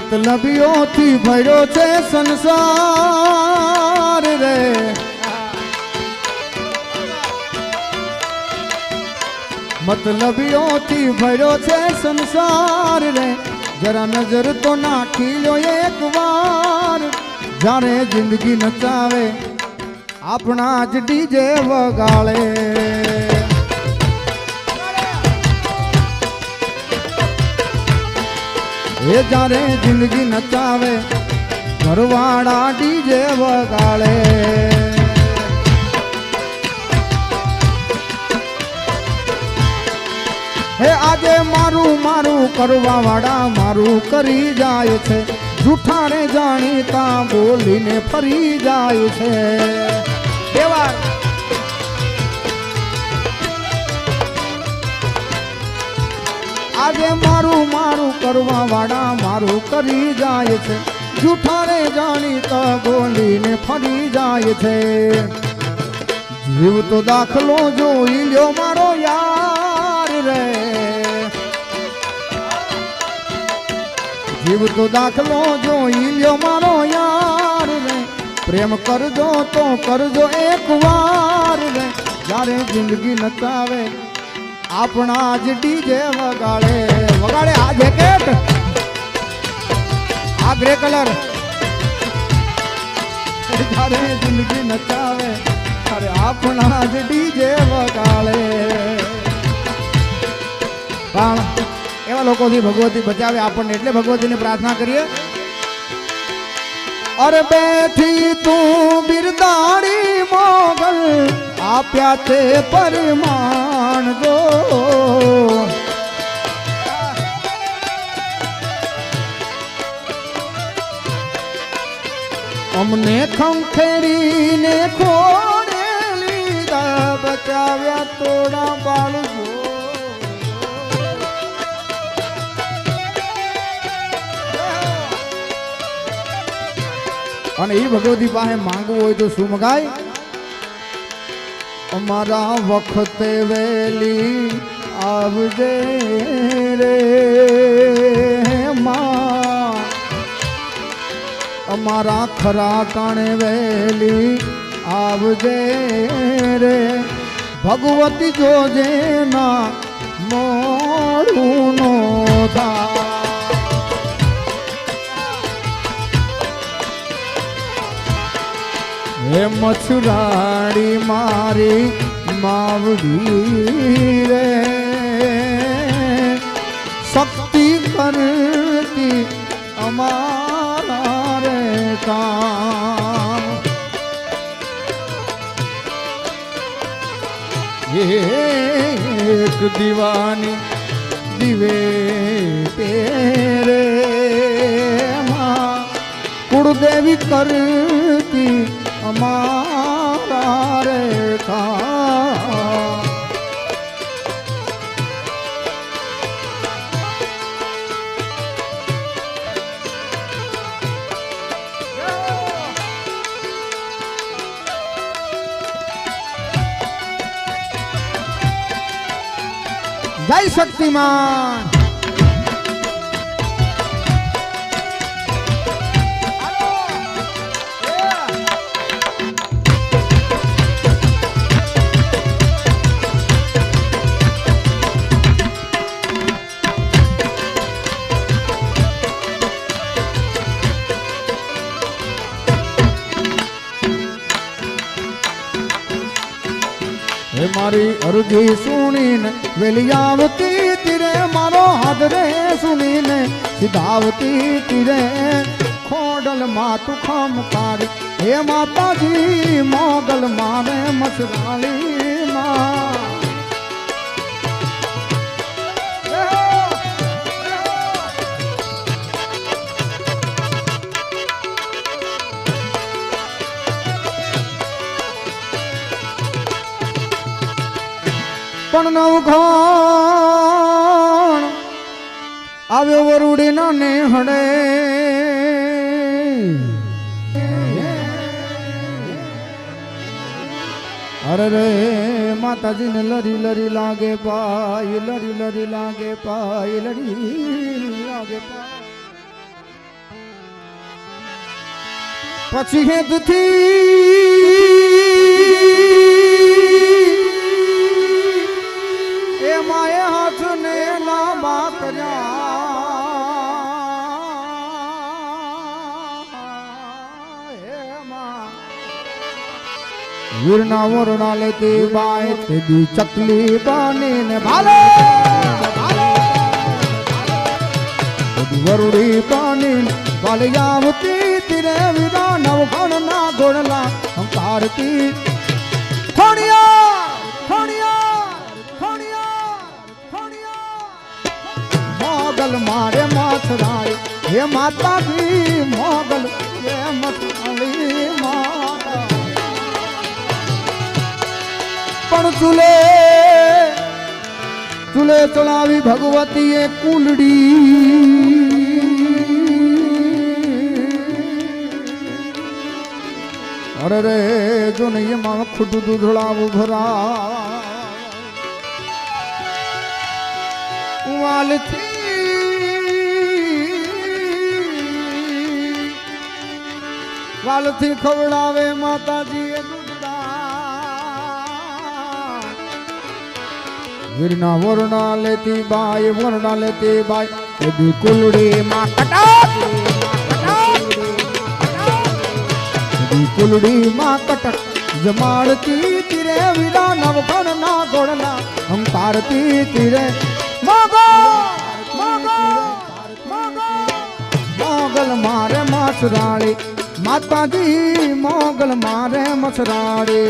मतलबियों भर्यो छे संसार रे मतलबियों भर्यो छे संसार रे जरा नजर तो नाखी लो एक बार जाने जिंदगी नचावे अपना ज डीजे वगाड़े ये जाने जिंदगी नचावे घरवाड़ा डीजे वगाड़े हे आजे मारू मारू करवा वाड़ा मारू करी जाय छे झूठा रे जाणीता बोलीने फरी जाय छे देवा आजे मारू मारू करवा वाड़ा मारू करी जाय छे झूठा रे जाणीता बोलीने फरी जाय छे जीव तो दाखलो जोई ल्यो मारो यार रे जीव तो दाखलो जोई ल्यो मारो यार रे प्रेम कर दो तो कर दो एक बार रे जारे जिंदगी नचावे अपना ज डीजे वगाड़े वगाड़े आ जैकेट आ ग्रे कलर जारे जिंदगी नचावे अरे अपना ज डीजे वगाड़े पण एवा लोकोथी भगवती बचावे आपने એટલે ભગવતીને પ્રાર્થના કરીએ अरे बैठी तू बिरदाड़ी मोगल आप्या ते परमाण दो हमने खंखेरी ने खोड़े लीधा बचाव्या तोड़ा बाल जो અને એ ભગવતી પાસે માંગવું હોય તો શું મગાય અમારા વખતે વેલી આવજે રે માં અમારા ખરા ટાણે વેલી આવજે રે ભગવતી જોજે ના મોડું નો થાય हे मछुराड़ी मारी मावड़ी रे शक्ति करती हमारा रे काम एक दीवानी दिवे तेरे माँ कुलदेवी करती हमारा रे काम जय शक्तिमान मारी अर्जी सुनीने वेलियावती तीरे मारो हादरे सुनीने सिधावती तीरे खोडल मातु खमकार हे माता जी मोगल मारे मछराली माँ पण नवखाण આવ્યો વરુડીના નેહડે अरे रे माताजी ने लरी लरी लागे पाई लरी लरी लागे पाई लरी लागे पाई પછી હેતથી એ માએ હાથને લાંબા કર્યા વીરના વરણા લેતી બાય તે દી ચકલી બનીને ભાલે વરુડી બનીને વાલિયાવતી તીરે વિરા નવઘણ ના ગોળલા અંકારતી મોગલ મારે મથરાય હે માતાજી મોગલ હે મથરાળી માતા પણ ચૂલે ચડાવી ભગવતીએ કુલડી અરે રે જો નહીં એમાં ખુટું દૂધળાવું ભરા વાલથી ખવડાવે માતાજી વીરના વરણા લેતી બાય એ દી કુલડી માં કુલડી માં કટક જમાડતી તીરે વીરા નવઘણ ના ગોળના અંકારતી તીરે મોગલ મારે મછરાળી માતાજી મોગલ મારે મછરાળી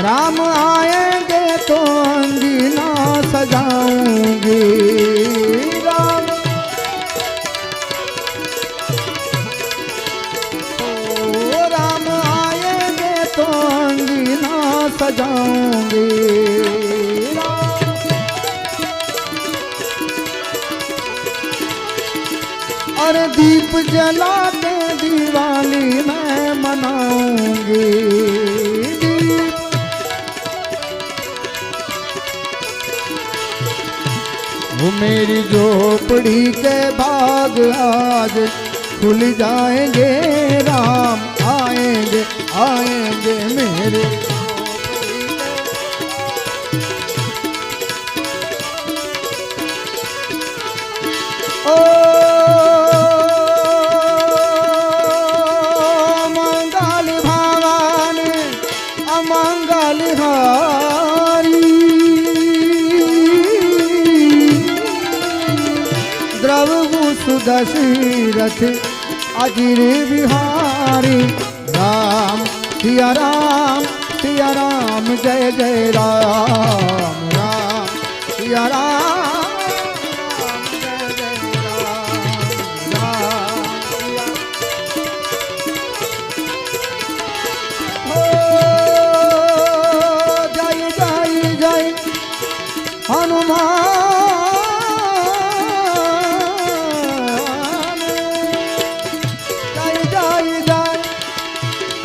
राम आएंगे तो अंगीना सजाऊंगी राम राम आएंगे तो अंगीना सजाऊंगी और दीप जला के दिवाली मैं मनाऊंगी वो मेरी झोपड़ी के भाग आज खुल जाएंगे राम आएंगे आएंगे मेरे ओ मंगल भवानी अमंगल हारी दशरथ अजीर बिहारी राम सिया राम जय जय राम राम सिया राम जय जय राम हो जय जय जय हनुमान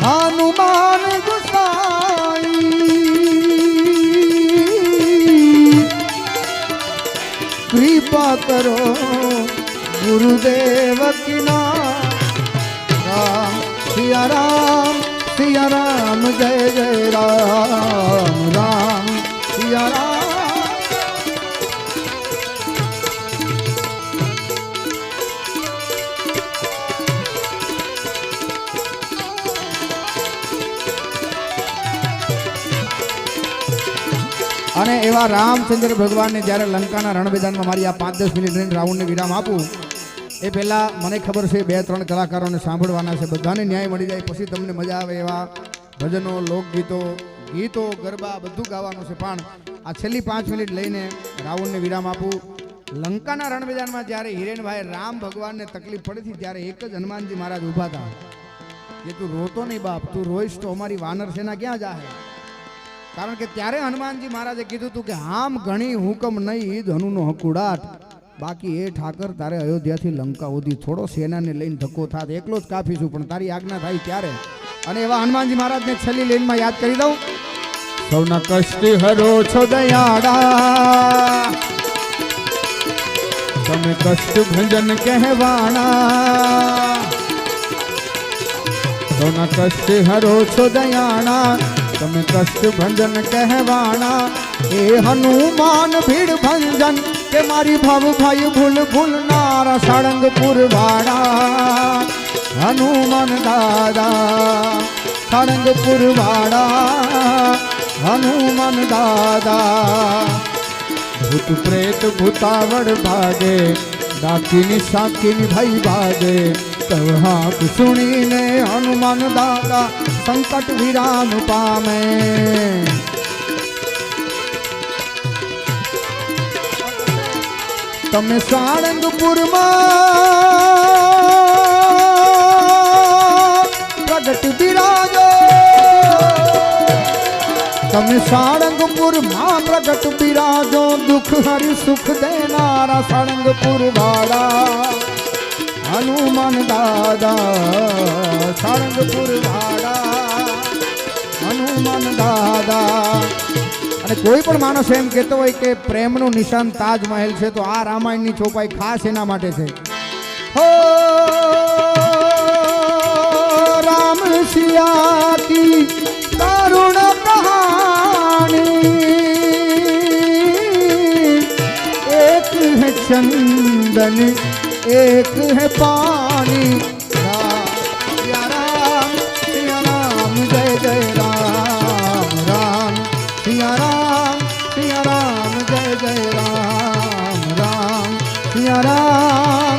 हनुमान गुसाई कृपा करो गुरुदेव की राम सिया राम जय जय राम राम सिया राम અને એવા રામચંદ્ર ભગવાનને જ્યારે લંકાના રણમેદાનમાં મારી આ 5-10 મિનિટ રહીને રાવણને વિરામ આપું એ પહેલાં મને ખબર છે 2-3 કલાકારોને સાંભળવાના છે, બધાને ન્યાય મળી જાય પછી તમને મજા આવે એવા ભજનો, લોકગીતો, ગીતો, ગરબા બધું ગાવાનું છે. પણ આ છેલ્લી 5 મિનિટ લઈને રાવણને વિરામ આપું. લંકાના રણમેદાનમાં જ્યારે હિરેનભાઈ રામ ભગવાનને તકલીફ પડી હતી ત્યારે એક જ હનુમાનજી મહારાજ ઊભા હતા કે તું રોતો નહીં બાપ, તું રોઈશ તો અમારી વાનર સેના ક્યાં જાહે? કારણ કે ત્યારે હનુમાનજી મહારાજે કીધું હતું કે હામ ઘણી હુકમ નહીં ઈદ હનુનો હકુડાટ, બાકી એ ઠાકર તારે અયોધ્યાથી લંકા સુધી થોડો સેનાને લઈને ધક્કો થાત, એકલો જ કાફીશું, પણ તારી આજ્ઞા થાય ત્યારે. અને એવા હનુમાનજી મહારાજને છેલ્લી લાઈનમાં યાદ કરી દઉં. સૌના કષ્ટ હરો છો દયાળા, તમે કષ્ટ ભંજન કહેવાણા, સૌના કષ્ટ હરો છો દયાળા, તમે કષ્ટ ભંજન કહેવાણા. એ હનુમાન ભીડ ભંજન કે મારી ભાવ ભાઈ ભૂલ ભૂલનારા સાળંગપુર વાળા, હનુમાન દાદા સાળંગપુર વાળા, હનુમાન દાદા. ભૂત પ્રેત ભૂતાવળ ભાગે, ડાકીની સાકીની ભાઈ ભાગે, તવ હાક સુણીને હનુમાન દાદા સંકટ વિરામ પામે. તમે સાળંગપુરમાં પ્રગટ બિરાજો, તમે સાળંગપુરમાં પ્રગટ બિરાજો, દુઃખ હરી સુખ દેનારા સાળંગપુર વાળા, હનુમાન દાદા સાળંગપુર વાળા, હનુમાન દાદા. અને કોઈ પણ માણસ એમ કહેતો હોય કે પ્રેમનું નિશાન તાજમહેલ છે, તો આ રામાયણની ચોપાઈ ખાસ એના માટે છે. હો રામ સિયા કી કરુણ કહાની, એક है चंदन एक है पानी, सिया राम जय जय राम राम, सिया राम जय जय राम राम, सिया राम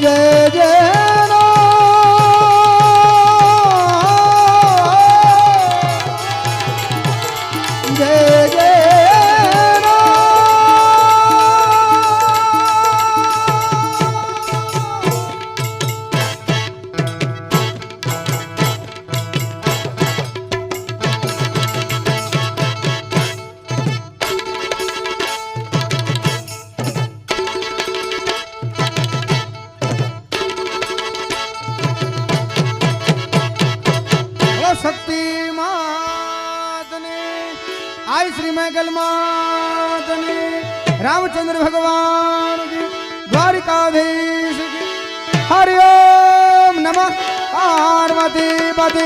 जय जय आई श्री मैगल मातने रामचंद्र भगवान की द्वारिकाधीश की हरिओम नमः पार्वती पति